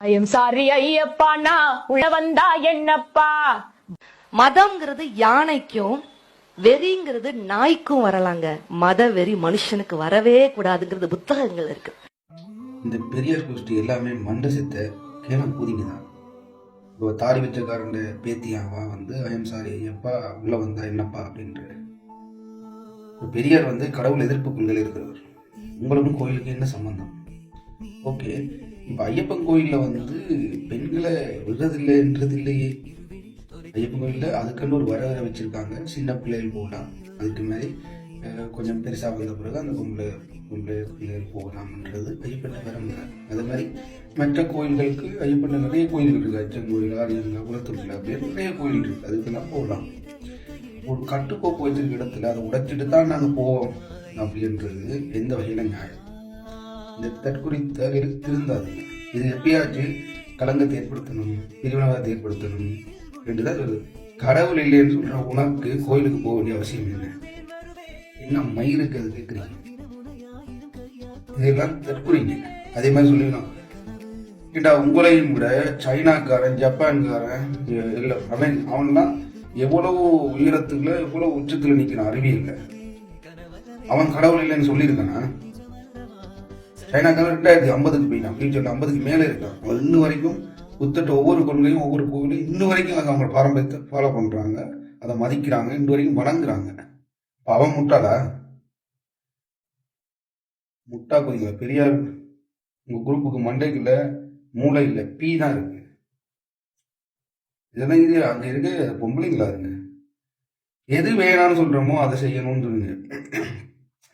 ஐயம் sorry Ayyappa நான் உள்ள வந்தா என்னப்பா. மதம்ங்கிறது யானைக்கும் வெறிங்கிறது நாய்க்கும் வரலாங்க. மத வெறி மனுஷனுக்கு வரவே கூடாதுங்கிறது புத்தகங்கள் இருக்கு. இந்த பெரியார் கோஷ்டி எல்லாமே மண்டசித்த கேன பூதிங்க தான். இப்போ தாடி வச்சக்காரன் பேத்தியாவா வந்து ஐயம் சாரி ஐயப்பா உள்ள வந்தா என்னப்பா அப்படின்ற பெரியார் வந்து கடவுள் எதிர்ப்பு கொள்கையில் இருக்கிறவர். உங்களுக்கும் கோயிலுக்கு என்ன சம்பந்தம்? ஓகே, இப்போ ஐயப்பன் கோயிலில் வந்து பெண்களை விடுறதில்லைன்றது இல்லையே. ஐயப்பன் கோயிலில் அதுக்குன்னு ஒரு வர வச்சிருக்காங்க, சின்ன பிள்ளைகள் போகலாம். அதுக்கு மாதிரி கொஞ்சம் பெருசாக வந்த பிறகு அந்த பொம்பளை பிள்ளைகள் போகலாம்ன்றது ஐயப்பன் வரமுறை. அது மாதிரி மற்ற கோயில்களுக்கு ஐயப்பன் நிறைய கோயில்கள் இருக்குது. அச்சன் கோயில், ஆரியங்க, குலத்தொழில் அப்படின்னு நிறைய கோயில் இருக்குது. அதுக்கெல்லாம் போகலாம். ஒரு கட்டுக்கோப்பு வச்சிருக்க இடத்துல அதை உடைச்சிட்டு தான் நாங்கள் போவோம் அப்படின்றது எந்த வகையில நியாயம்? இந்த தற்குறித்த திருந்தாது. இது எப்பயாச்சும் களங்கத்தை ஏற்படுத்தணும், பிரிவினவாதத்தை ஏற்படுத்தணும் என்றுதான் வருது. கடவுள் இல்லைன்னு சொல்ற உனக்கு கோயிலுக்கு போக வேண்டிய அவசியம் என்ன? என்ன மயிருக்கு அது கேட்குறீங்க? இதெல்லாம் தற்குறிங்க. அதே மாதிரி சொல்லிடலாம், கிட்டா உங்களையும் விட சைனாக்காரன், ஜப்பான்காரன், அவன்லாம் எவ்வளவு உயரத்துக்குள்ள எவ்வளவு உச்சத்துல நிக்கிறான் அறிவியல்ல. அவன் கடவுள் இல்லைன்னு சொல்லியிருக்கானா? சைனாக்காரன் 2050 போயிட்டான், ஃபியூச்சர்ல 50க்கு மேல இருக்கான். அவன் இன்னும் வரைக்கும் புத்தட்ட ஒவ்வொரு கொள்கையும் ஒவ்வொரு கோவிலையும் இன்னும் வரைக்கும் அவங்க பாரம்பரியத்தை ஃபாலோ பண்றாங்க, அதை மதிக்கிறாங்க, இன்னும் வரைக்கும் வணங்குறாங்க. அவன் முட்டாளா? முட்டா கொஞ்சம் பெரியார் உங்க குரூப்புக்கு மண்டைக்குள்ள மூளை இல்லை, பீ தான் இருக்கு. இதெல்லாம் இது அங்க இருக்கு பொம்பளைங்களா இருங்க. எது வேணாம்னு சொல்றோமோ அதை செய்யணும்னு சொல்லுங்க.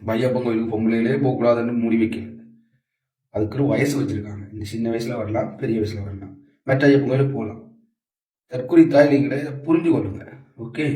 ஐயப்பன் கோயிலுக்கு பொம்பளையிலே போகக்கூடாதுன்னு மூடி வைக்கல. அதுக்கு ஒரு வயசு வச்சிருக்காங்க. இந்த சின்ன வயசுல வரலாம், பெரிய வயசுல வரலாம். மற்ற ஐயப்பன் கோயிலுக்கு போகலாம். தற்குறி தாய்லிங்களை புரிஞ்சு கொள்ளுங்க. ஓகே.